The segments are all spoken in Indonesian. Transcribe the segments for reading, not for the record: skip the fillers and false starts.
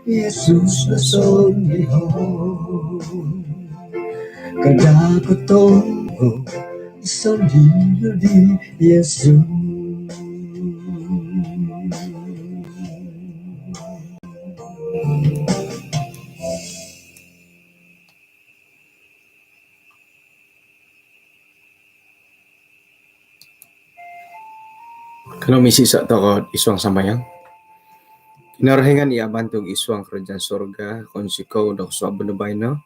Yesus na sonihon kadagotong sandino di Yesus. Kalau misi sa toko iswang sambayang. Kinarahingan ia bantog iswang kerajaan sorga konsiko dok so abunubay no.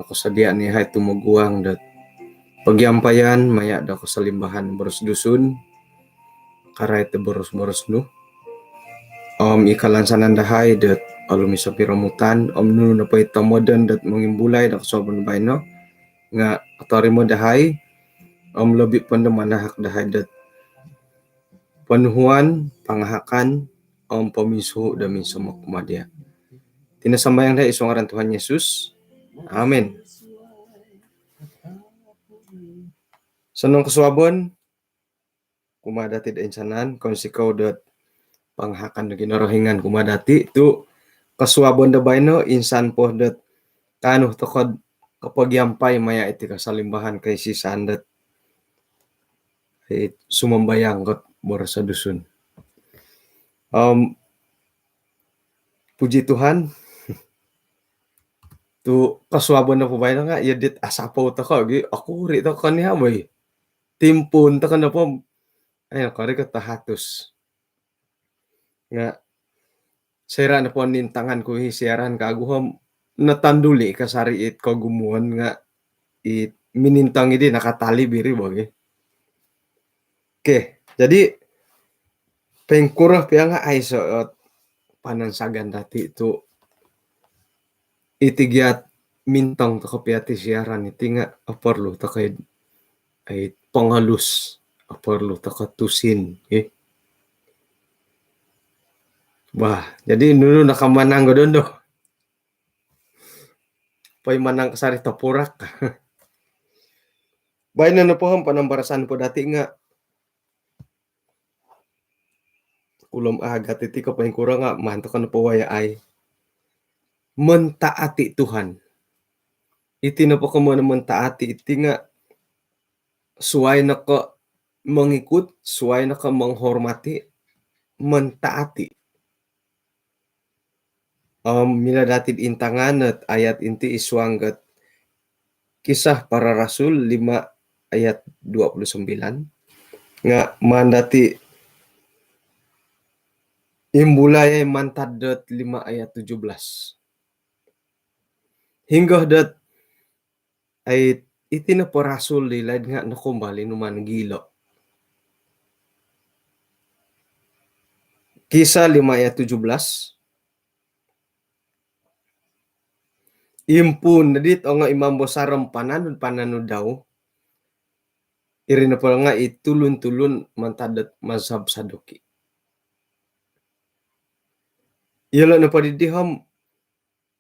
Ako sadia ni hay tumuguang dat pagyampayan maya dako sa limbahan boros dusun karay te boros-boros no. Ikalansanan dahay dat alumi sa piramutan nuno na po ito modern dat mangimbulay dako so abunubay no. Nga atori mo dahay lebih pandamanahak dahay dat panuhuan, pangahakan, pamisuho dami sa kumadya. Tinasambayang na isang aran Tuhan Yesus. Amen. Sanong kaswabon, kumadati da insanan, konsikaw dat panghakan na ginarahingan kumadati, tu kaswabon da bayno, insan po dat kano takod kapag yampay maya iti kasalimbahan kay si sandat sumambayang kat bora sa dusun. Puji Tuhan, tu kaswabon na po ba nga, yadit asapaw ta ka, ako rito ka niya may timpun ta ka na po, ayun, kari ka tahatos. Nga, sira na po nintangan ko hisiyaran ka, aguham natanduli ka sari it kagumuan nga, it minintang idi nakatali biri bagi. Oke, jadi pengkurah pia nga ay so panansagan dati itu itigyat mintang ta kapiati siaran iti nga aparlo ta kay ay pangalus aparlo ta katusin Bah, jadi nuno nakamanang ko doon do. Pay manang kasari tapurak. Bay na po ang panambarasan po dati nga ulam agat iti kapay kurang nga manto ka na po waya ay mentaati Tuhan. Iti na po ka mo na mentaati iti nga suway na ka mangikut, suway na ka manghormati, mentaati. Minadatid intangan at ayat inti iswanggat Kisah Para Rasul 5 ayat 29 nga mandati imbulay ay mantadot 5 ayat 17 hingga dat ay iti na po rasul lilaid nga nakumbali numan gilo. Kisah 5 ayat 17 impun nadit o nga imam bosaram pananud daw iri na po nga itulun-tulun mantadot mazhab saduki. Yala na padidiham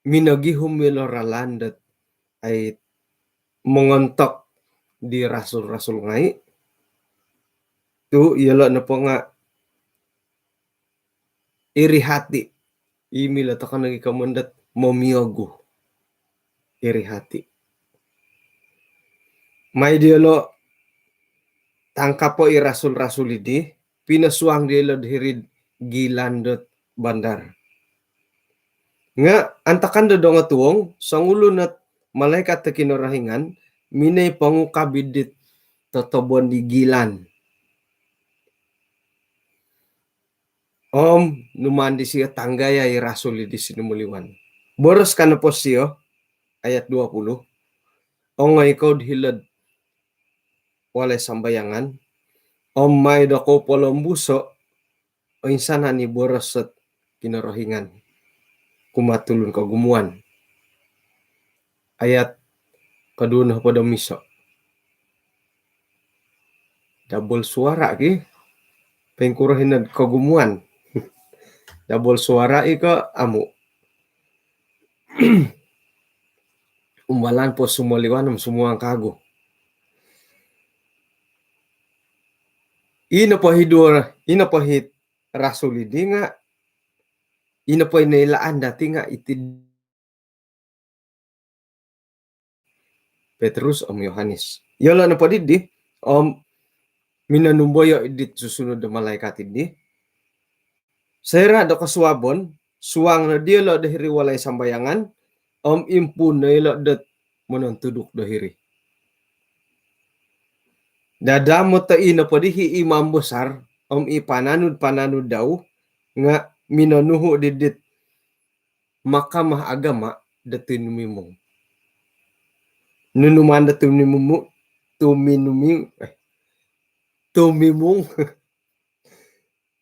minagihum miloralan dat ay mengontok di rasul-rasul ngai. Tu yala na po nga iri hati. Imila ta ka nagikamundat momiyogo. Iri hati. May dialo tangkap po irasul-rasul idi pinasuang dialo dihirid gilandot bandar. Nga antakan do nga tuwong sangulo na malaikat ta kinarahingan minay pangukabidit totobon di gilan. Numandi siya tanggaya i rasul di sinumuliwan. Boros ka na po siya ayat 20. Nga ikaw dihilad walay sambayangan. May dako polombuso o insana ni boros at kinarahingan. Kumatulun kagumuan. Ayat kaduna pada miso. Double suara ki. Pengkurahin na kagumuan. Double suara ika amo. Umbalan po sumaliwanam sumuang kago. Ina pahit rasul idi nga ina po inailaan dati nga iti Petrus om Yohanes. Yala na po di minanumboyo idit susunod na malaikat idi. Sera do kasuabon, suwang na diyo dahiri walay sambayangan, impun na ilo dat manantudok dahiri. Dadamot ta ina po dihi imam besar, ipananud daw, nga minanuho didit makamah agama datin mimong. Nunuman da tumimong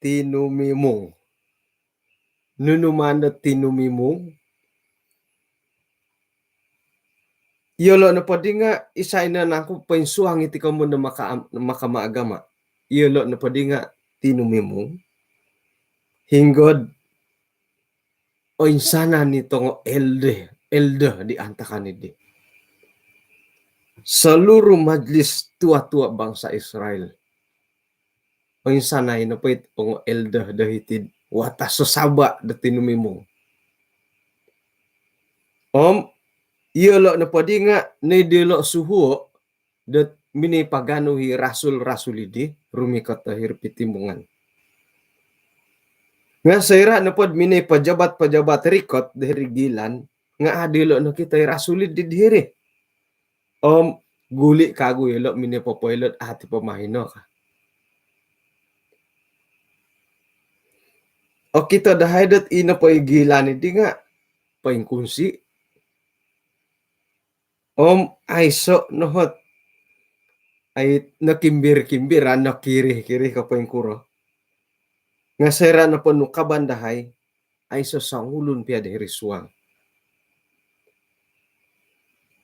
tinumimong. Nunuman da tinumimong. Yolo na pwede nga isay na nako painsuang iti kamo na makamaagama. Yolo na pwede nga tinumimong. Hinggod o insana nito nga elde di antakan di. Seluruh majlis tua-tua bangsa Israel. O insana inapit o elde dahitid watas sasaba da tinumimong. Yolo na pwede nga naidilo suhu dat minipaganuhi rasul-rasul idi rumikot tahir pitimungan. Nga sayra na pod minay pajabat rikot dahiri gilan nga adilo na kita rasulid di diri. Guli kago yelo minipopoilot ati pamahino ka. O kita dahaydot ina po igilan idi nga paingkunsi. Aiso nohot ay nakimbir-kimbiran nakiri-kiri ka paingkuro. Nga sera na po nukabandahay ay sasangulun piya dahiri suwang.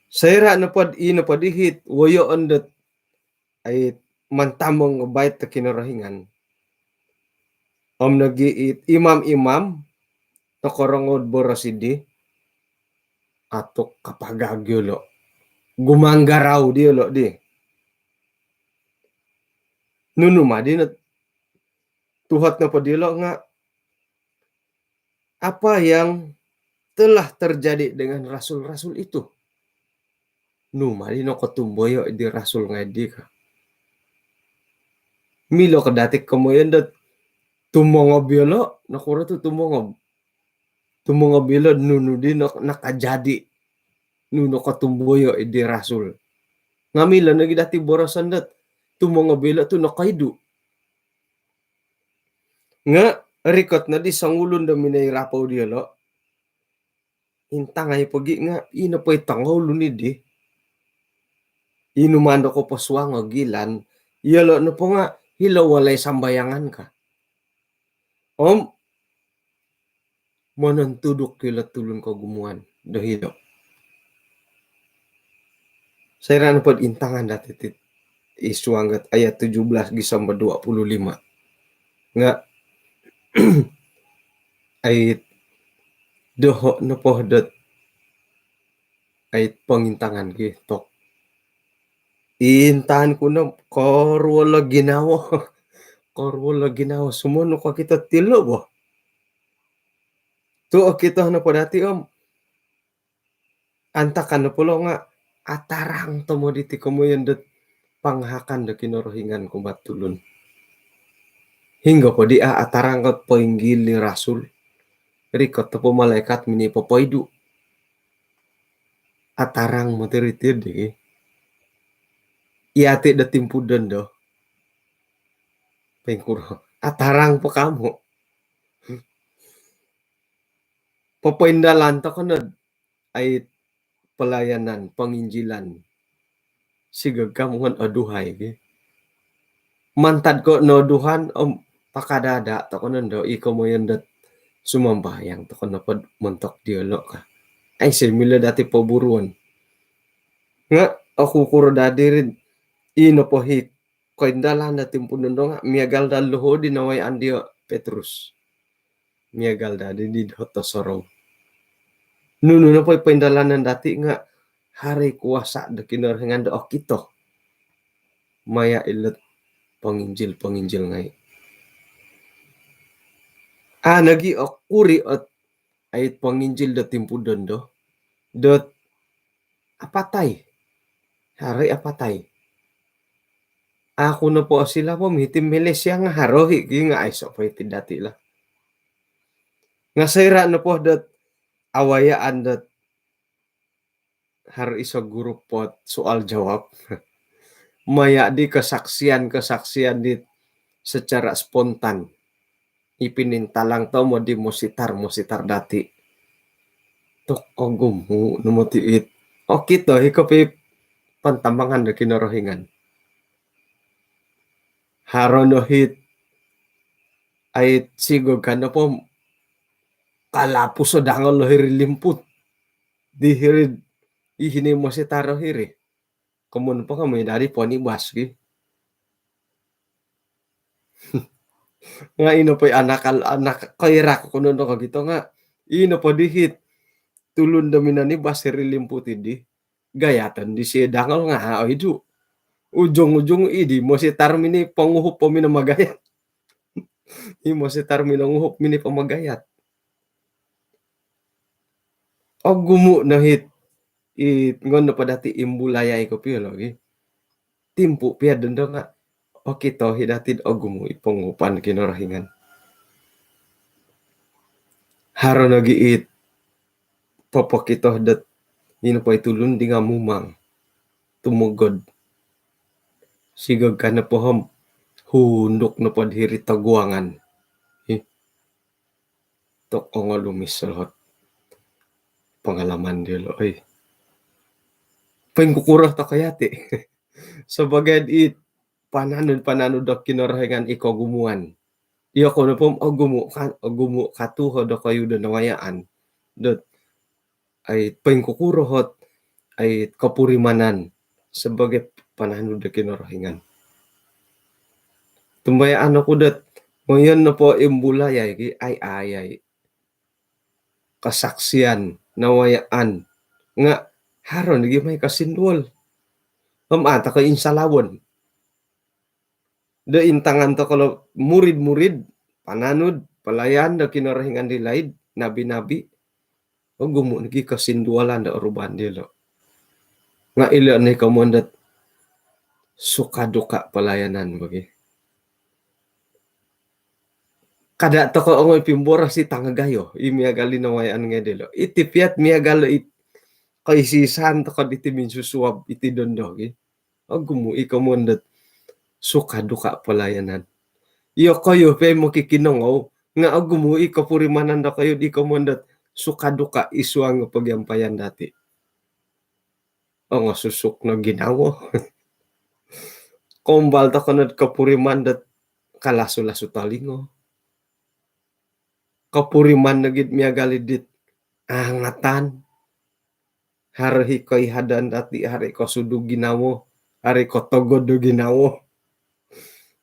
Sera na po ina po dihit wayo ondat ay mantamong bayt ta kinarahingan. Nagiit imam-imam na korongod borosidi atok kapagagyolo. Gumanggaraw di lo di. Nunuma di na tuhat na padilo nga apa yang telah terjadi dengan rasul-rasul itu. Numa di no katumboyo di rasul nga di ka. Milo kadatik kamoyan dat tumongob yolo nakura to tumongob yolo nunu di nakajadi nuno katumboyo di rasul. Ngamila nagi dati borosan dat tumongob yolo to nakaidu. Nga rikot na di sangulun da minay rapaw di yolo. Intangay pagi nga ina pa itangulun ni di. Inumando ko paswang o gilan. Yolo na po nga hilaw walay sambayangan ka. Manantudok kila tulun ko gumuan dahilo. Saya na po intangan dati isuanggat ayat 17 gisamba 25. Nga ay doho na po dat ay pangintangan gitu. Intahan ko na korwala ginawa. Korwala ginawa. Sumuno ka kita tilo ba? Tuo kita na po dati antakan na po nga atarang tomo diti ko mo yan dat panghakan da kinorohingan ko batulun. Hingga po di atarang ka poinggil ni rasul. Rikot na po malaikat minipopoidu. Atarang matiritir di. Iati da timpudan do. Pengkuro. Atarang po kamo. Papaindalan to ko na ay pelayanan, penginjilan. Sigag kamungan aduhay. Mantad ko no duhan pakadada to ko nando ikaw mo yan dat sumambayang to ko na pod montok diolo ka. Ay simila dati paburuan. Nga ako kuro dadi rin ino po hit ko indalan na timpunan do nga miagal da luho di naway andio Petrus. Miagal dadi di hoto sorow. Nuno na po paindalanan dati nga hari kuasa da kinarhingan da okito. Maya ilat panginjil ngay. nagi okuri ot ait panginjil da timpudan do dot apatay haray apatay ako na po sila po mitim Malaysia nga harohi nga ay so po iti dati la nga sayra na po dot awayaan dot har iso grup pot soal jawab maya di kesaksian di secara spontan ipinintalang to mo di musitar dati tok ogumu numutiit o kito hikopi pantambangan da kinorohingan haronohit ay sigog kana po kalapos so dangal lo hiri limput di hiri ihini musitaro hiri kumun pa kami dari po ni baski nga ino po'y anak kairak kuno no kagito nga ino po dihit tulun damina ni basiri limputi di gayatan di siya dangal nga hao idu ujung-ujung idi mo si tarmini panguhup po minamagayat imo si tarmini nanguhup mini pamagayat o gumu na hit ngon na pa dati imbulayay ko piyo lagi timpu piya dondo nga o kito hidatid o gumu ipangupan kinorahingan haro nagiit popokito dat ino pa itulun di nga mumang tumugod sigag ka na pohom hundok na po diri taguangan tok o nga lumisalhot pangalaman dilo ay pengkukurah ta kayati sebagai it pananod da kinorahingan iko gumuan iyo ko na po gumu katuho da kayo da nawayaan dot ay pengkukurahot ay kapurimanan sebagai pananod da kinorahingan tumbayaan ako dat ngayon na po imbulayay ay ayay kasaksian nawayaan nga haron lagi may kasindwal ata ka insalawon da intangan to kalau murid pananod palayan da kinorahingan di laid nabi o gumu nagi kasindwalan da uruban dilo nga ilo ni kamondat sukaduka pelayanan bagi kada to ko ongoy pimbora si tangagayo imiagali na wayan nga dilo itipiat miagalo kaisisan to kad iti minsusuwab iti dondogi o gumu ikamondat sukaduka pelayanan iyo kayo pe mo kikinongaw nga gumu ikapurimanan da kayo di kamondat sukaduka isuang pagyampayan dati o nga susuk na ginawo kombal to kanad kapuriman dat kalaso-laso talingo kapuriman na gid miagali dit angatan harhi koy hadan dati hari ko sudu ginawo hari ko togod do ginawo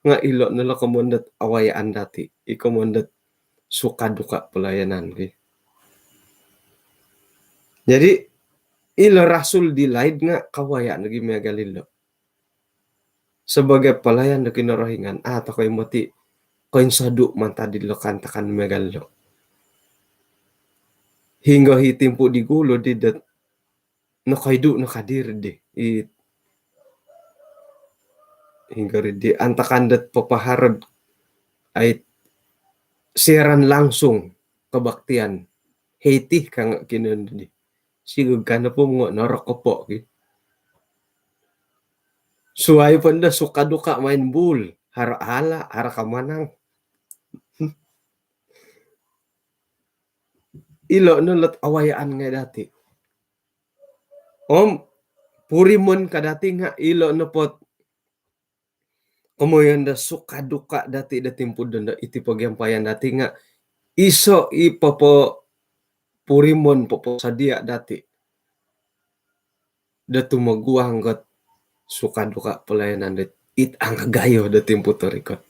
nga ilo nala kamondat awayaan dati ikamondat sukaduka pelayanan ki jadi ilo rasul di laid nga kawayaan lagi miagalilo sebagai pelayan da kinorahingan ta koy mati koin sadu manta dilo kantakan megallo hingga hitimpu di gulo di dat nakaidu nakadir di hingga di antakan dat papaharad ay siaran langsung kebaktian Haiti kang kinon di sigug kana po ngo narakopo ki suay panda sukaduka main bul hara ala hara kamanang ilo nulot awayaan nga dati purimon kadati nga ilo napot kumoyan da sukaduka dati da timpudon da iti pagyampayan dati nga iso ipopo purimon popo sadia dati da tumaguang got sukaduka pelayanan dat it ang gayo da timputo rikot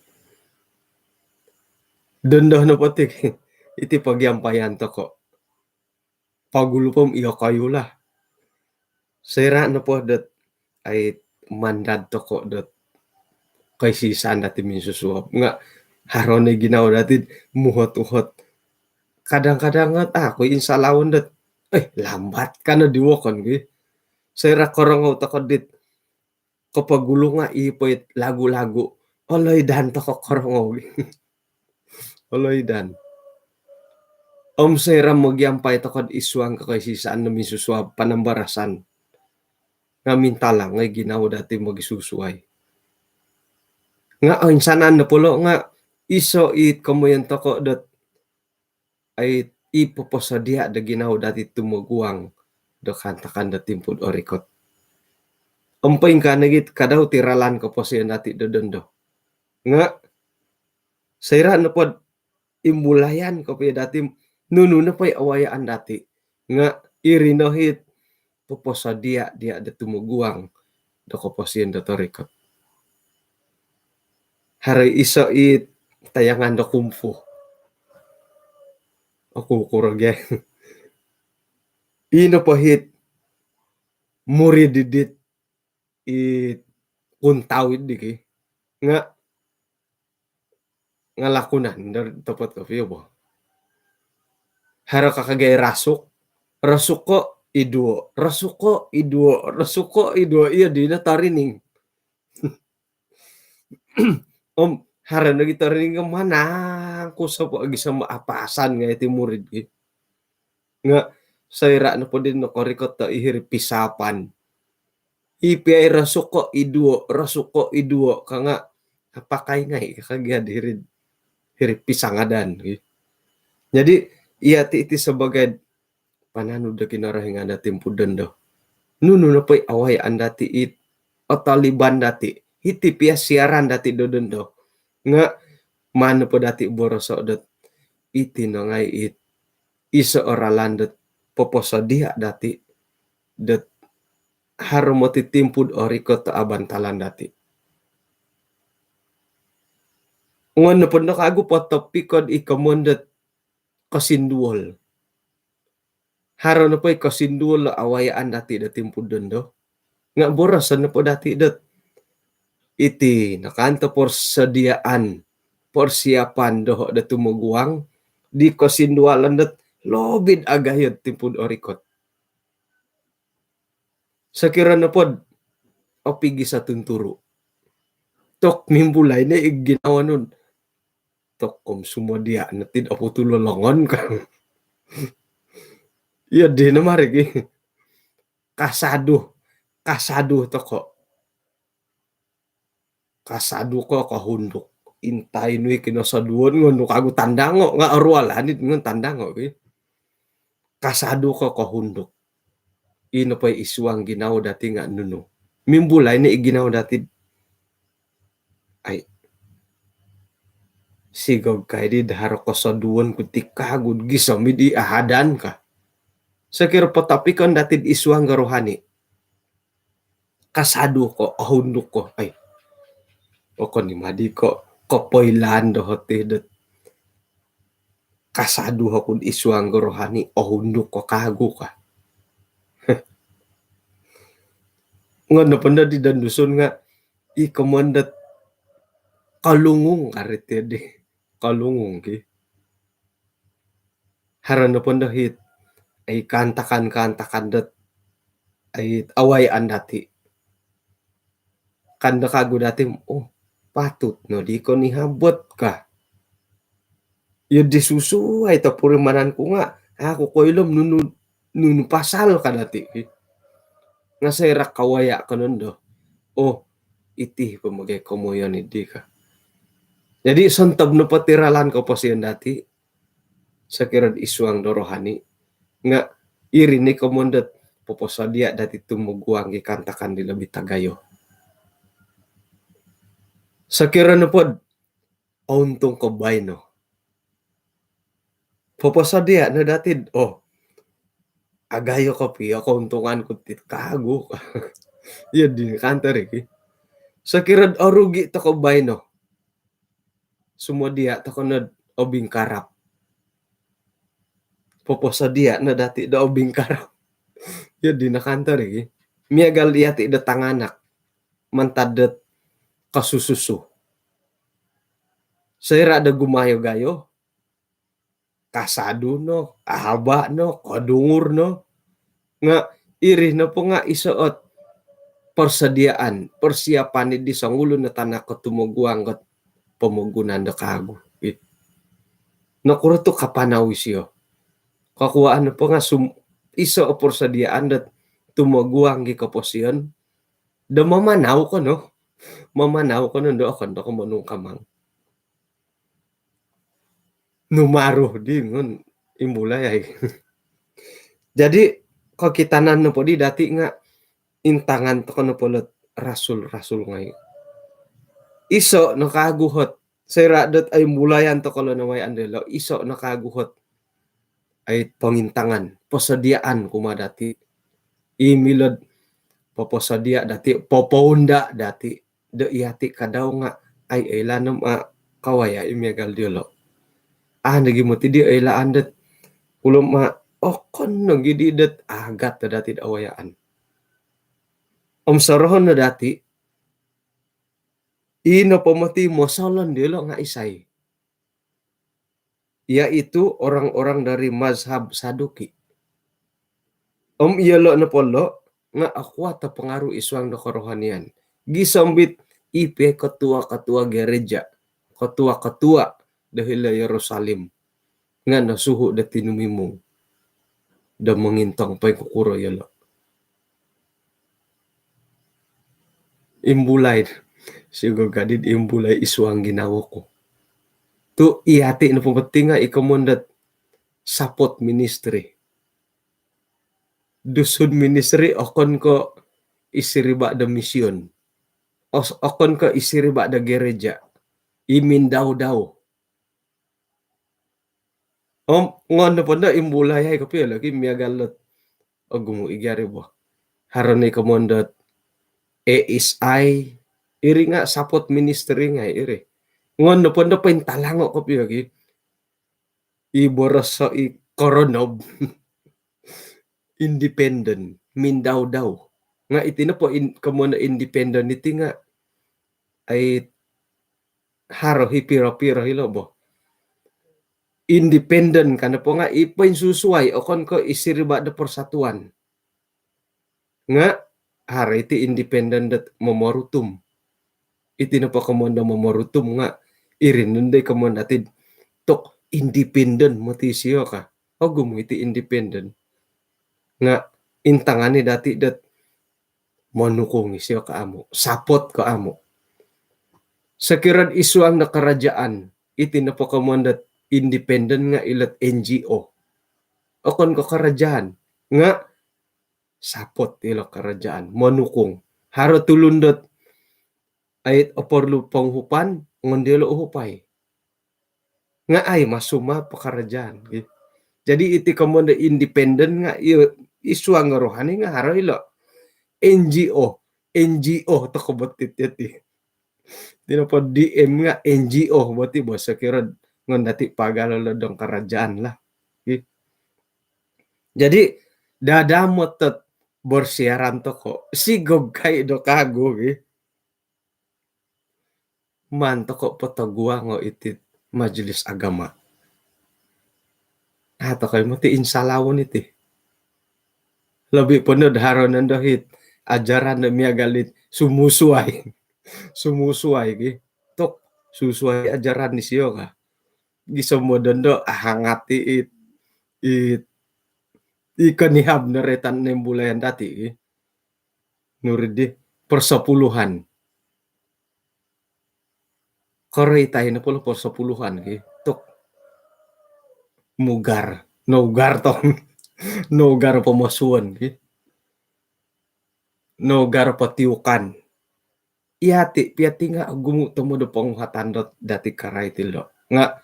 dondo na potik iti pagyampayan to ko pagulupom iyo kayo lah sera na po dat ay mandad to ko dat kay sisan dati minsusuwap nga haron ay ginawa dati muhot-uhot kadang-kadang aku insalawan det, lambat kana diwakon ge. Saya korong utakadit kapagulong nga ipait lagu-lagu, oloy dan to korongo oloy dan. Saya mogyampay takod iswang kakaysisaan na misuswa panambarasan. Nga mintalang nga ginawa dati magisusuay. Nga insanan na pulo nga iso it kamuyan toko dot ay ipoposadia da ginawa dati tumuguang do kantakan da timpud orikot. Umpain ka nagit kadaw tiralan ko po siya dati dodondo. Nga sayra na pod imbulayan ko pa dati nuno na pa'y awayaan dati. Nga irinohit poposadia dia da tumuguang do ko po siya da torikot. Hari iso it tayangan do kumfu. Ako kuragya. Ino pahit murididit it kuntawid di ki. Nga lakunan dar tapat ka fiyo bo. Haro kakagay rasuk. Rasuko iduo. Rasuko iduo. Rasuko iduo. Iya di na tarining. Haro na gitarining nga mana ko sa po agi sa maapasan nga iti murid ki. Nga sayra na po din no korikot ta ihirip pisapan. Ipiay rasuko iduo. Rasuko iduo. Ka nga apakay nga kagad hirip pisangadan. Jadi iya ti iti sebagai pananu da kinarahingan da timpudan do. Nuno na pa'y away dati it o Taliban dati. Iti pia siaran dati dodondo. Nga mano po dati boroso dot iti no ngay it iso oralan dot poposadia dati dot haro mo titimpud orikot to abantalan dati. Ngono po nakago po topikod ikamundot kasinduol. Haro na po kasinduol awayaan dati da timpudon do. Nga borosan na po dati dot. Iti nakanto persediaan persiapan do da tumuguang di kasindualan dot lobid agayod timpud orikot. Sakira na po opigi sa tunturo. Tok mimbulay na iginawa nun. Tok sumodia natin ako tulolongon ka. Iya di na marigi. Kasado to ko. Kasado ko kahundok. Intay nui kinasaduan ngono kago tandango nga arwalanit ngon tandango. Kasado ko kahundok. Ino pa'y iswang ginaw dati nga nuno. Mimbulay na iginaw dati ay sigog kay di daharo kasaduan kuti kagud gisamid ahadan ka. Sakira patapikon dati iswang garuhani. Kasado ko, ahundok ko. Ay, o ko ni madi ko, kapoylan do hote dot. Kasado ko iswang garuhani, ahundok ko kago ka. Nga napanda di danduson nga, ikamandat kalungong arete di. Kalungong ki. Haran napanda hit, ay kantakan dot. Ay awayan dati. Kanda kago dati, patut no, di ko nihabot ka. Yung disusuay, tapurimanan ko nga, ako ko ilom, nunu pasal ka dati. Nga sayra kawaya ka nun do. Iti pamagay kumuyan hindi ka. Jadi santab no patiralan ko po siya dati. Sa kirad iswang dorohani. Nga irinig ko mundat poposadia dati tumuguang ikantakan di labi tagayo. Sa kira na pod, auntong kabay no. Poposadia na dati, agayo ka piya, kauntungan ko kago. Yan din, kanta rin. Sa kirad arugi to kabay no. Sumudia to kanad obing karap. Poposadia na dati da obing karap. Yan din, nakanta rin. Miyagal yati da tanganak. Mantadat kasususo. Sayra da gumayo-gayo. kasado no, ahaba no, kadungur no, nga iri na po nga isuot persediaan, persiapan di sangulo na tanah katumuguang kat pamugunan da kago. Nakuro to kapanaw siyo. Kakuhaan na po nga iso o persediaan dat tumuguang gikaposyon. Da mamanaw ko no. Mamanaw ko no do akon da kumanong kamang. Numaro di ngon imulay ay. Jadi kakitanan na po di dati nga intangan to kono polot rasul-rasul ngay. Iso nakaguhot seradat ay mulayan to kalo na may andelo. Iso nakaguhot ay pangintangan, pasadiaan kumadati. Imilod papasadia dati, papaunda dati. Da iyati kadaw nga ay ilanam kawaya imiagal diolo. Nagi mo ti di ay laandat ulom kon nang gididat agat na dati awayaan. Sarahon na dati ino pamati mo salon dilo nga isay. Yaitu orang-orang dari mazhab Saduki. Iyalo na polo nga akwa ta pengaruh iswang na kerohanian. Gisambit ipe ketua-ketua gereja, ketua-ketua dahil Yerusalem nga nasuhu da tinumimong da mengintang pay kukuro yalo. Imbulay sigo gadid imbulay iswang ginawa ko. Tu iyati na pumati nga ikamundat sapot ministry. Dusun ministry okon ko isiriba da misyon. Okon ko isiriba da gereja. Imin daw. Ngon po na imbulay ay kapi lagi miyagalot. Gumu igyari bo. Haron ni kamundat ASI iri nga sapot ministry nga iri. Ngon po na paintalango kapi lagi. Iboros sa ikoronob. Independent, Mindaw. Nga iti na po kamuna independent iti nga ay haro hipiro-piro hilo bo. Independent ka na po nga ipain susuway o kon ko isiriba da persatuan. Nga hari iti independent dat mamorutum. Iti na po kamuna mamorutum nga irin nunday kamuna atid tok independent motisyo ka. O gumo iti independent. Nga intangani dati dat manukong siya kaamo, sapot kaamo. Sa kirad isuang na karajaan, iti na po kamundat independent nga ilat NGO. O kon ko karajaan, nga sapot ilo karajaan, manukong. Haro tulundot ay oporlo panghupan, ngondelo uhupay. Nga ay masuma pa karajaan. Jadi iti kamundat independent nga isuang nga rohani nga haro ilo. NGO to kabatit yati. Di na po DM nga NGO bati bo sa kirad ngon dati pagalalo dong karajaan lah. Jadi dadamot at borsiaran to ko sigog kay do kago man to ko patagwa ngo iti majelis agama. Ato kay mo ti insalawon iti. Labi po no haron nandohit ajaran na miyagalit sumusuay tok susuay ajaran ni siyo ka giso mo dondo hangati ikanihab na retan na bulayan dati nuridi persepuluhan koray tayo na polo persepuluhan tok mugar tong nogar pamasuan nogar patiukan iati piati nga gumuto mo do panguhatan dati karay tilo nga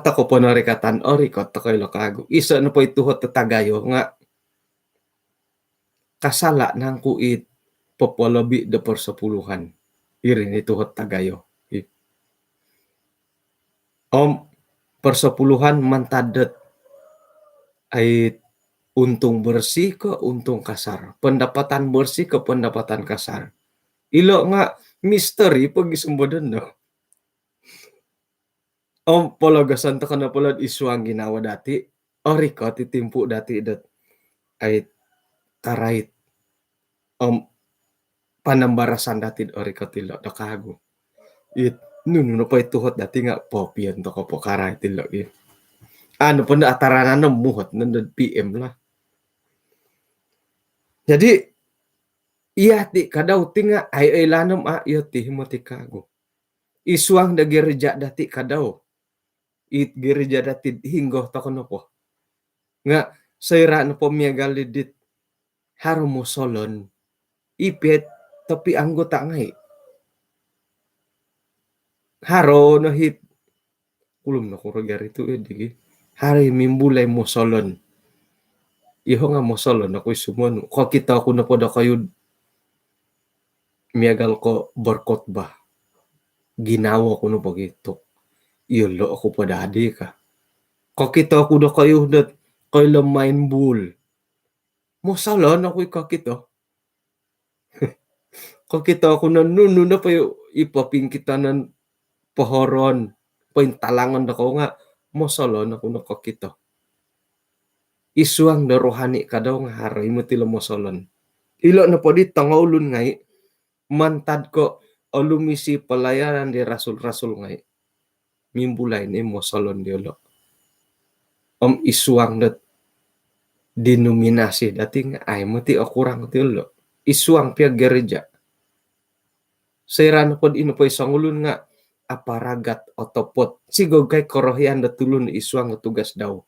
ko po na rikatan orikot to kayo kago isa na po ituhot tatagayo nga kasala nang kuit popolobi de persepuluhan irin ituhot tagayo persepuluhan mantadet ay untung bersih ke untung kasar. Pendapatan bersih ke pendapatan kasar. Ilo nga misteri pag isumbodan no. Pologasan to kana pulod isuang ginawa dati, riko titimpu dati det ay karait, panambarasan dati riko tilo da kago. Nuno pa ituhot dati nga popian to ko po karait tilo gitu. Ano po na ataranan muhot nandun PM lah. Jadi iya ti kadaw ti nga ay lanam iyo ti himoti kago. Isuang da gereja dati kadaw. It gereja dati hinggo to kono po. Nga sayra na po miyagalidit haro mo solon ipet tapi anggota ngai. Haro no hit ulum na kuro garito digi. Hari mimbulay mo solon. Iho nga mo solon ako isumon. Ko kita ako na po da kayo miyagal ko berkhotbah. Ginawa ko no pagito. Iyolo ako pa dadi ka. Ko kita ako da kayo dat kayo lamain bul. Mo salon ako ikakito. Ko kita ako na nuno na pa yung ipaping kita ng pahoron. Paintalangan na ko nga. Mo salon ako na kakito. Isuang na rohani ka daw nga haray mo tila mo salon. Ilo na po di tangawlun ngay. Mantad ko o lumisi palayaran di rasul-rasul ngay. Mimbulay ni mo salon di ulo. Isuang na denominasi dati nga ay mati o kurang ti ulo. Isuang pia gereja. Sayra na po ino po isang ulun nga aparagat o topot. Sigog kay korohian na tulun isuang tugas daw.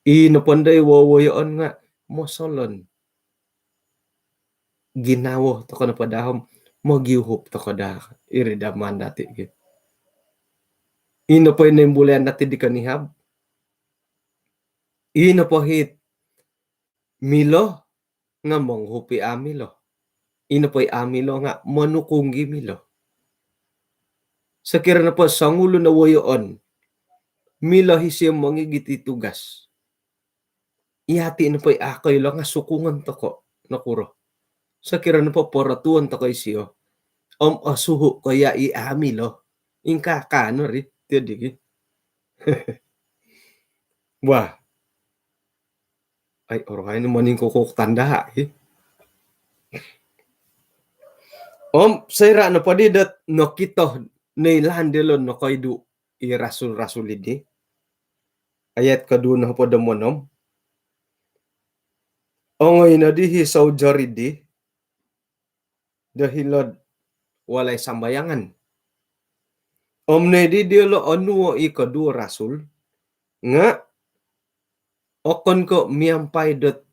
Ino po nday wawayoon nga mo salon. Ginawo to ko na padahom mo giuhop to ko da iridaman dati. Ino po inimbulan dati di kanihab. Ino po hit milo nga mong hupi amilo. Ino po amilo nga manukunggi milo. Sakira na po sangulo na wayoon. Milo hisiyam mga gititugas. Ihati na po akoy lang nga sukungan to ko nakuro. Sakira na po poratuan to ko isiyo. Asuho kaya iamilo. Inka kano rin. Tiyadigi. Wah. Ay orangay naman yung kukuk tanda sayra na po di dat no kito nailandelon no kaidu i rasul-rasul ini. Ayat kedua na po damonom. Ongoy na di hisaw jaridi dahilod walay sambayangan. Omne di dilo anuo i kedua rasul nga okon ko miyampay dot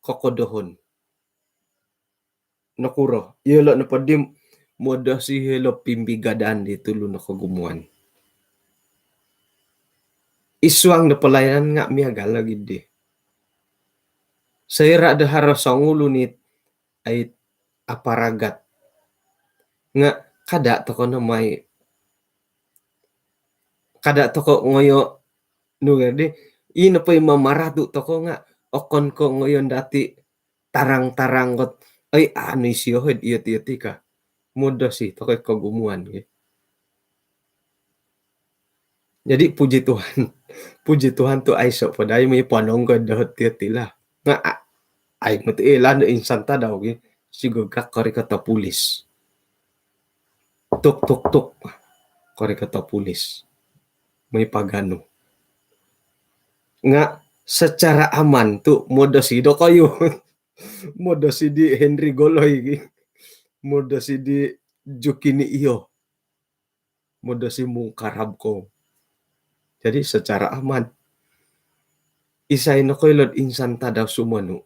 kokodohon. Nakuro. Yelo na padim moda si helo pimbigadan di tulo na kagumuan. Isuang na palayanan nga miyagal lagi di. Sayra da haro sa ngulo ni ay aparagat. Nga kada to ko na may kada to ko ngoyo nugar di ino pa yung mamarado to ko nga okon ko ngayon dati tarang-tarang got ay ano isiyohod iyot-iyoti ka. Muda si to kay kagumuan. Jadi puji Tuhan. Puji Tuhan to ay so paday may panong ko dahot tila. Nga ay matiilan na insanta daw siguro ka kari kata pulis. Tuk. Kari kata pulis. May pagano. Nga secara aman tu moda si do kayo. Moda si di Henry Goloy. Moda si di Jukini iyo. Moda si mong karab ko. Jadi secara aman. Isay na ko'y lod insanta daw sumano.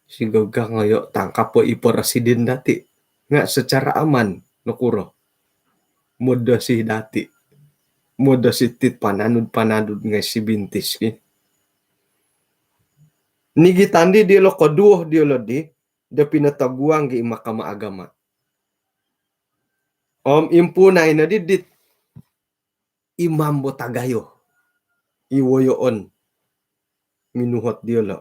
Siguro ka ngayon tangkap po iporasidin dati. Nga secara aman. Nakuro. Moda si dati. Moda si tit pananud nga si bintis. Nigitandi di lo koduo di lo di. Da pinataguang gi Mahkamah Agama. Impunay na didit. Imam Botagayo. Iwoyoon. Minuhot di lo.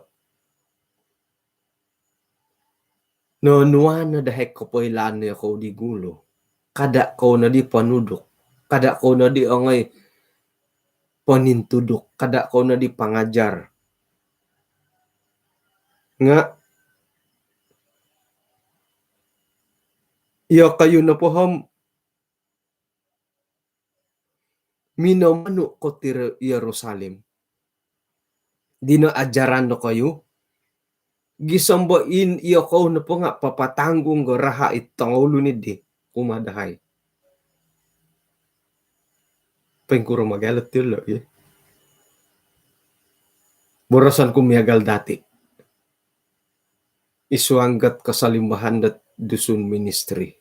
No nuana dahek ko po ilan niya ko di gulo. Kada ko na di panudok. kada ko na di ongay panintudok, kada ko na di pangajar. Nga, iya kayo na po ham, minamano ko ti Jerusalem. Dina ajaran na kayo, gisambain iya ko na po nga papatanggung go raha itang ulo ni di kumadahay. Pengkuro magalat yun eh. Borasan kumiagal dati. Isuanggat kasalimbahan dat dusun ministry.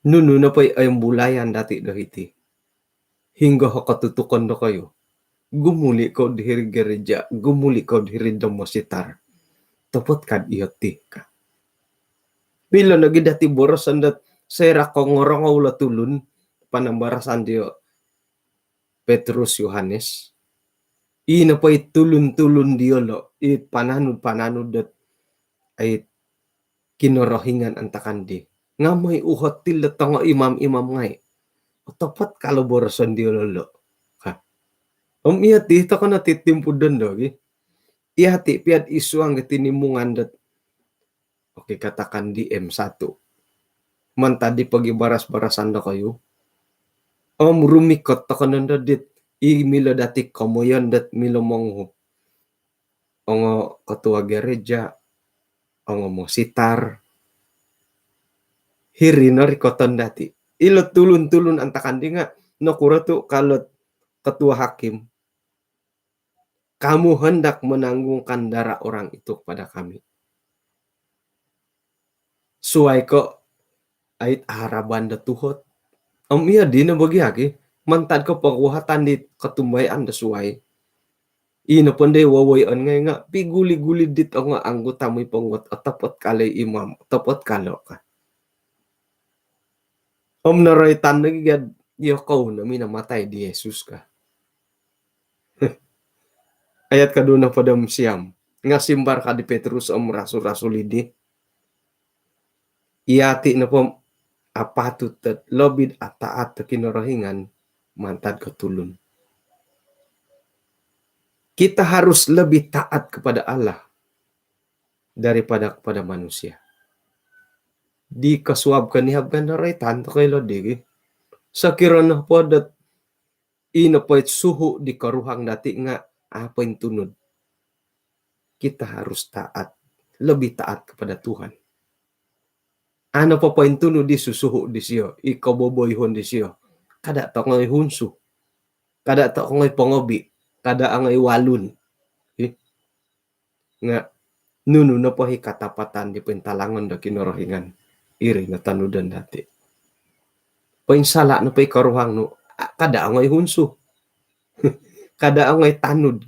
Nuno na pa'y ayong bulayan dati dahiti. Hingga ho katutukan na kayo. Gumuli ko dihiri gereja. Gumuli ko dihiri damositar. Tapot kad iyoti ka. Bila nagi dati borasan dat sera ko ngorongaw latulun panambarasan diyo Petrus Yohanes. Ina pa'y tulun-tulun diyo lo. It pananud dat ay kinorohingan antakandi. Nga may uhat tila tanga imam-imam ngay. O tapat kalaborasan diyo lolo. Ha? Iyati, ito ka natitimpudan do. Iyati, piat isuang tinimungan dat. Okay, katakan di M1. Mantadi pagibaras-barasan na kayo. Rumikot ta ka nanda dit. Milo dati kamoyan dat milo mong ang katua gereja. Ang mo sitar. Hiri na rikotan dati. Ilo tulun-tulun antakandi nga. Nakura to kalot ketua hakim. Kamu hendak menanggungkan darah orang itu kepada kami. Suai ko ait haraban da tuhot. Iya di na bagi haki. Mantad ko pagwahatan di ketumbayan da suai. Ina pandai wawayan ngay nga. Piguli-guli dit nga anggota mo ipangwat. Atapot kalay imam. Atapot kalo ka. Naraitan na gigad. Yakaw na minamatay di Jesus ka. Ayat kaduna padam siam. Nga simbar ka di Petrus rasul-rasul idi. Iyati na po apatut at lobid at taat na kinarahingan mantad katulun. Kita harus lebih taat kepada Allah daripada kepada manusia. Di kasuabkan nihabkan na ray tanto kay lodi. Sa kirana po dat inapait suhu di karuhang dati nga apa yung tunod. Kita harus taat. Lebih taat kepada Tuhan. Ano pa yung tunod di susuhu di siyo. Ikaboboyhon di siyo. Kada to ngay hunsu. Kada to ngay pangobi. Kada ngay walun. Nga nuno na po katapatan di pintalangan da kinorohingan. Iri na tanudan dati. Painsala na pa'y karuhang no. Kada ngay hunsu. Kada ngay tanud.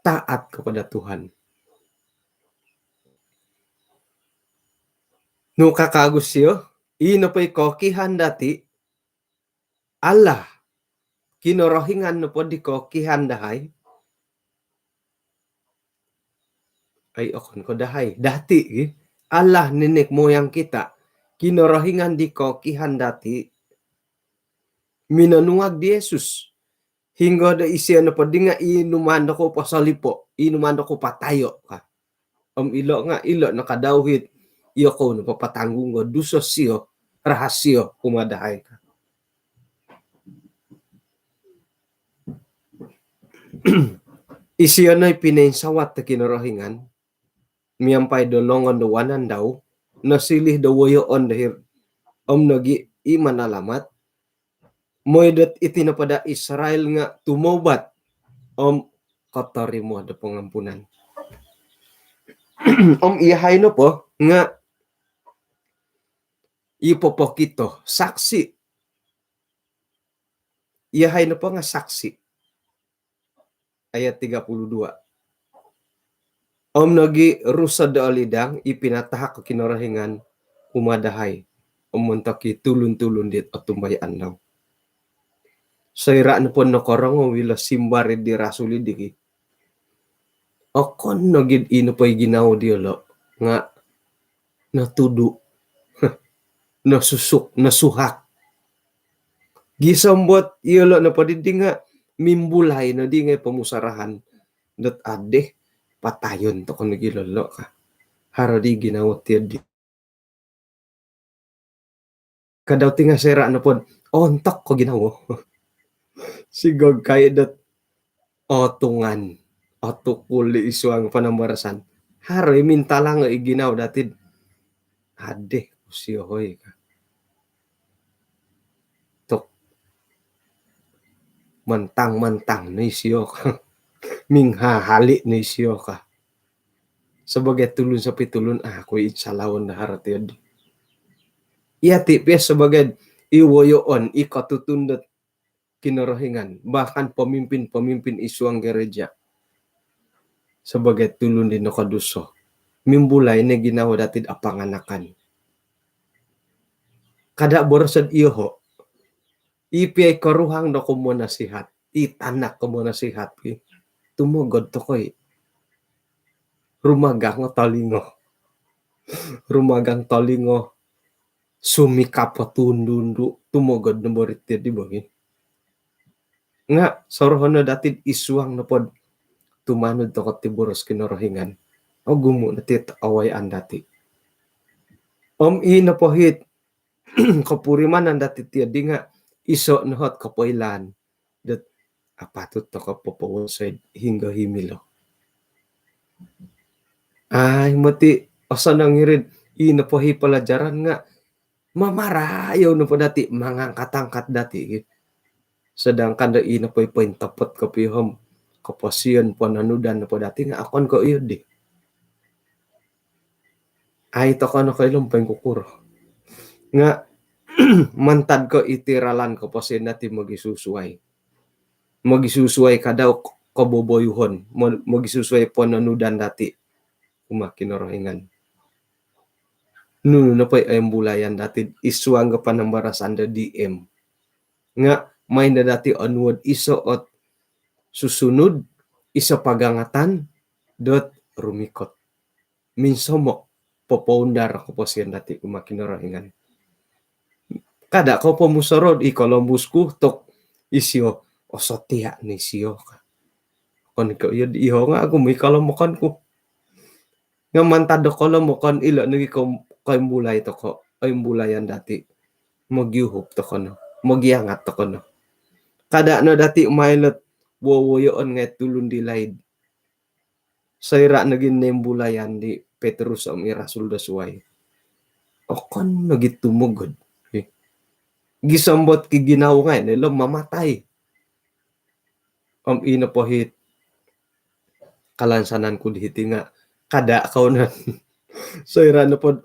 Taat kepada Tuhan. No kakagus siyo, ino pa'y kokihan dati, Allah, kinorohingan no po di kokihan dahay, ay okon ko dahay, dati, Allah ninik moyang kita, kinorohingan di kokihan dati, minanuag di Jesus, hingga da isya na po, di nga inumanda ko pa salipo, inumanda ko pa tayo ka. Ilo nga, ilo nakadawhit, iyo ko no papatanggung ko duso siyo rahasyo kumadahay ka. Isiya na'y pinainsawat na kinarahingan miyampay dolongan dawanan daw nasilih dawayoon dahil nagi imanalamat moedat itinapada Israel nga tumobat katari mo ada pengampunan. Iyahay no po nga ipopokito saksi. Iyahay no po nga saksi. Ayat 32. Nagi rusa da alidang ipinatahak ko kinarahingan umadahay. Muntaki tulun-tulun dit at tumbayan daw. Sayra na po nakarang wila simbari di rasulidiki. Akon nagid ino pa'y ginaw diyo lo nga natudu. nasusuk, nasuhak. Gisambot iyolo na padidi nga mimbulay na di nga pamusarahan. Dat adeh patayon to kung nagilolo ka. Haro di ginawat di. Kadaw ti nga sera na pod, ontok ko ginawo. Sigog kay dat otungan. Otukuli isuang panambarasan. Haro minta lang nga iginaw datid. Adeh usiyohoy ka. Tok mantang-mantang na isiyo ka. Minghahali na isiyo ka. Sebagai tulun sa pitulun ako itsalawon na haratid. Iya tipis sebagai iwoyoon ikatutundot kinarahingan. Bahkan pemimpin-pemimpin isuang gereja. Sebagai tulun di nakaduso. Mimbulay na ginawa datid apanganakan. Kada borosad iyoho. Ipiay karuhang na kumo nasihat. Itanak kumo nasihat. Tumugod to ko'y. Rumagang talingo. Rumagang talingo. Sumikapatundundo. Tumugod na boritir di bagi. Nga, sorohon na datid isuang na pod. Tumanod to katiburos kinarahingan. O gumo na tit awayan dati. Na pohit. Kapuriman ang dati tiya. Di nga iso na hot kapoilan. Dat apatot to kapapawasay hingga himilo. Ay, mati. Asa nang irid. Inapohi palajaran nga. Mamarayaw na po dati. Mga katangkat dati. Sedangkan da inapoy po yung tapot kapihom. Kapasiyan po nanudan na po dati nga akon ko iyo di. Ay ito ka na kayo lumpay kukuro. Nga mantad ko itiralan kapasiyan natin magisusuway. Magisusuway ka daw kaboboyuhon. Magisusuway po nanudan dati. Kumakinarahingan. Nuno na po yung bulayan dati. Isuang ka panambarasan da DM. Nga may na dati onward iso at susunod, isa pagangatan, dot rumikot. Minsan mo, popoundar ako po siya dati kumakinarahingan. Kada ko po musarod, i-Columbus ko, tok isyo, o sotiya ni siyo ka. Kung ikaw yun, iho nga ako, may kalamukan ko. Nga mantado kalamukan, ilo, nagi ko kay bulay to ko, ay bulayan dati. Magyuhop to ko, no? Magyangat to ko, no? Kada no dati umaylot, wowoyoon nga tulun di laid. Sayra naging nembulayan di Petrus ang irasul da suway. O kon nagitumugod. Okay. Gisambot ki ginaw nga nila mamatay. Inapohit kalansanan ko dihiti nga kada ako na sayra na po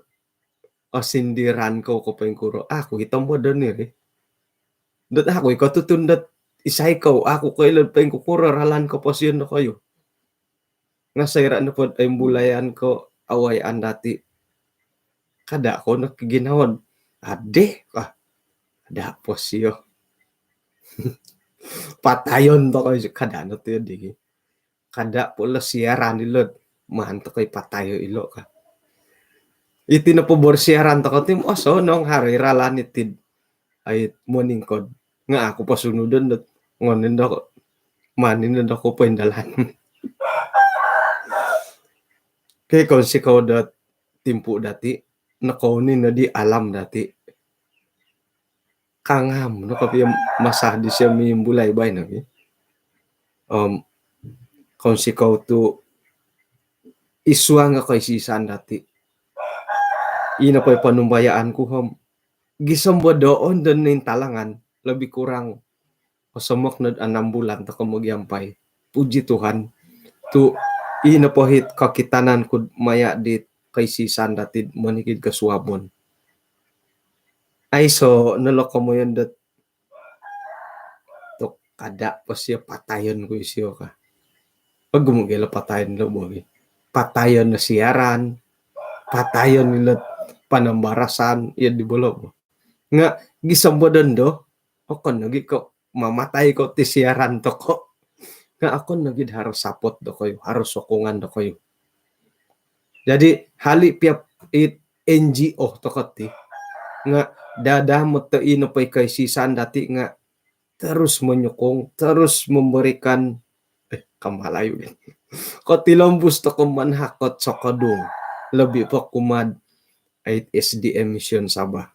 sindiran ko pa yung kuro. Ako itang mo doon eh. Dot ako ikatutundat isay ko, ako kailan pa yung kukura, ralan ko pa siya na kayo. Nga sayra na po ay bulayan ko, awayan dati. Kada ko nakiginawad. Ade ka. Kada po siya. Patayon to kayo. Kada na to yun. Kada po la siyaran nilod. Mahan to kayo patayo ilo ka. Iti na po borsiyaran to ka. Tim oso nung hari ralan itid. Ay morning code. Nga ako pa sunodon na ngonin ako. Manin na ako po yung dalan. Kaya kung si ko dat timpo dati, nakaunin na di alam dati. Kangam, no kapag masadi siya may bulay ba yun? Kung si ko to iswa nga kay sisan dati. Ina pa yung panumbayaan ko, gisamba doon na yung talangan, labi kurang pasamok na 6 bulan ta ko magyampay. Puji Tuhan. To inapohit kakitanan ko maya dit kay sisan dati manikid kasuabon. Ay so naloko mo yun dat to kada pa siya patayon ko siya ka. Pag gumugila patayon na mo. Patayon na siyaran. Patayon nila panambarasan. Yan di bulog. Nga gisamba doon do. Ako nagi ko mamatay ko ti siyaran to ko. Nga ako nagid harus sapot do kayo. Harus sokongan do kayo. Jadi hali piap it NGO to ko ti. nga dadamot ta ino pa'y kay sisan dati nga terus menyokong, terus memberikan kamalayo din. Kotilambus to kumanhakot sa kadung. Lebih pa kumad ay SDM mission Sabah.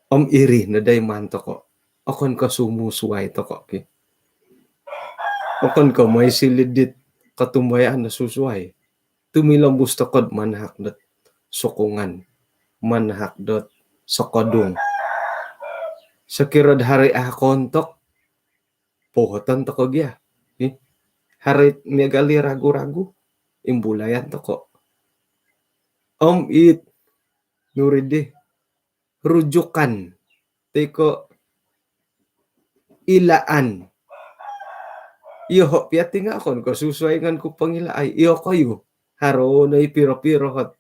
Iri na day man to ko. Akon ka sumusuway to ko. Okay? Akon ka may silidit katumbayan na susuway. Tumilambus to kod manhakdot sokongan. Manhakdot sa kadung. Sa kirad hari akon to. Pohotan to ko gya. Hari megali ragu-ragu. Imbulayan to ko. It nuridi rujukan teko ilaan iyo piati nga akon ko susuwayngan ko pangilaay iyo kayo haro na ipiro-piro hot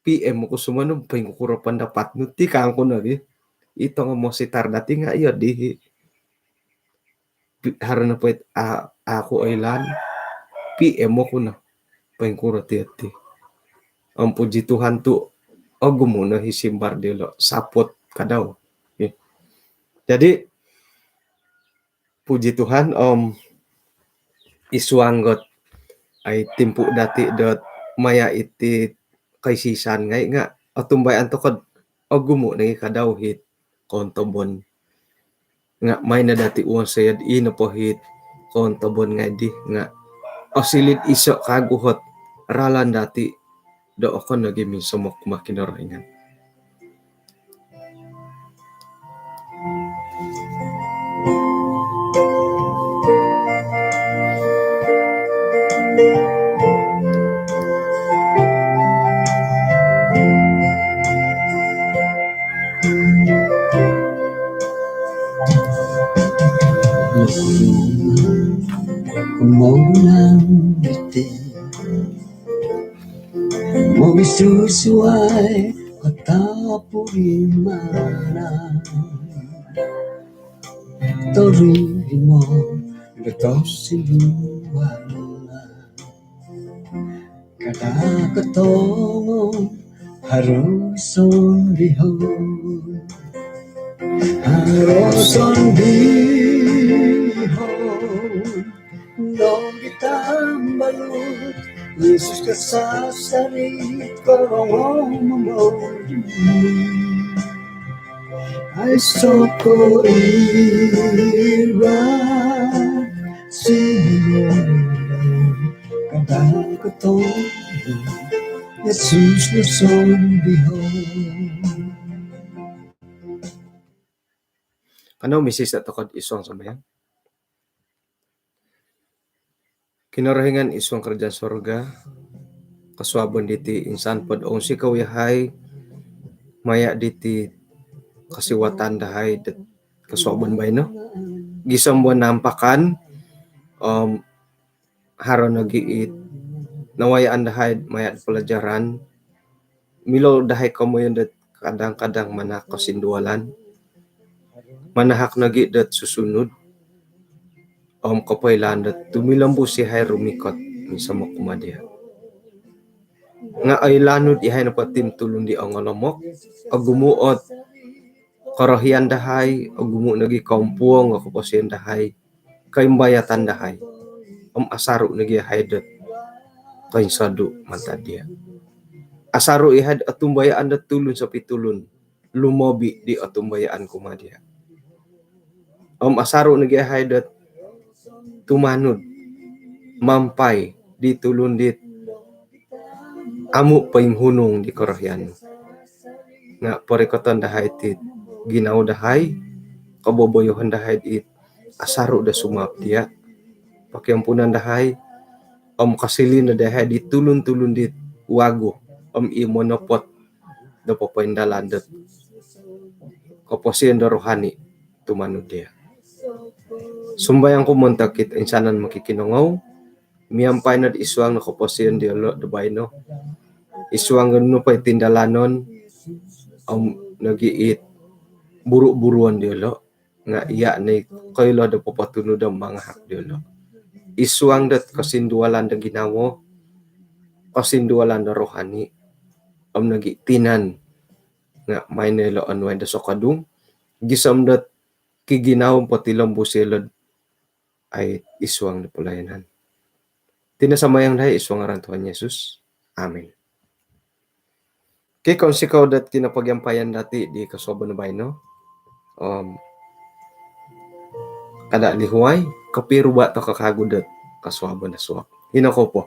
PM ko sumanom pa yung kurapan dapat nuti kang ko na ito nga mo si tardati nga iyo di haro na po ako ay lan PM ko na pa yung kurati ang puji Tuhan tu gumuna hisimbar dilo sapot ka daw. Okay. Jadi puji Tuhan iswanggot ay timpu dati dot maya iti kay sisan ngay nga atumbayan to kod gumuna ka daw hit kontobon nga may na dati uwan sayad ino po hit kontobon nga di nga silid iso kaguhot ralan dati do ako nagimin sumok makinoraingan. Maulang bitin mo isusuway katapuri mana toruri mo beto siluan kada katong haruson bihon haruson bihon nong itambalot Yesus kasasarit karong mamawin ay soko ira sinulong kadang katong Yesus na sombihon. Ano misis na tokod iswang sambayan? Kinarahingan iswang kerjaan surga kaswabon diti insan pod ong sikaw yahay maya diti kasiwatan dahay kaswabon bay no gisam buwan nampakan haron nagiit nawayaan dahay maya pelajaran milaw dahay kamoyon dat kadang-kadang manak kasindualan manahak nagi dat susunod kapailan dat tumilambo si hay rumikot sa makumadya nga ay lanod ihay na patim tulong di ang alamok agumuot karahian dahay agumu nagi kampuang ako pasien dahay kaimbayatan dahay asaro nagi haydat kain sadu mantadya asaro ihad atumbayaan dat tulun sa pitulun lumobi di atumbayaan kumadya asaro nagi haydat tumanod mampay di tulun dit amu paing hunong di korahyan nga parikotan dahay tit ginaw dahay kaboboyohan dahay it asaro da sumap dia pakiampunan dahay kasilin na dahay di tulun-tulun dit wago imonopot da papaindalan dat kaposian da rohani tumanod dia sumbayang kumontakit insanan makikinongaw miyampay na iswang na kaposian dia lo dabay no iswang gano pa tindalanon nagiit buru-buruan dia lo nga iya ni kayo da papatunod ang mga hak dia lo iswang dat kasindualan da ginawo kasindualan da rohani nagitinan nga may nilo anway da sokadung gisam dat kiginawom po tilang busilod ay iswang na pulayanan. Tinasamayang dahi iswang aran Tuhan Yesus. Amen. Kay kung sikaw dat kinapagyampayan dati di kasobo na bay no? Kada lihuay kapiro ba to kakagudat kaswabo na swak. Hinako po.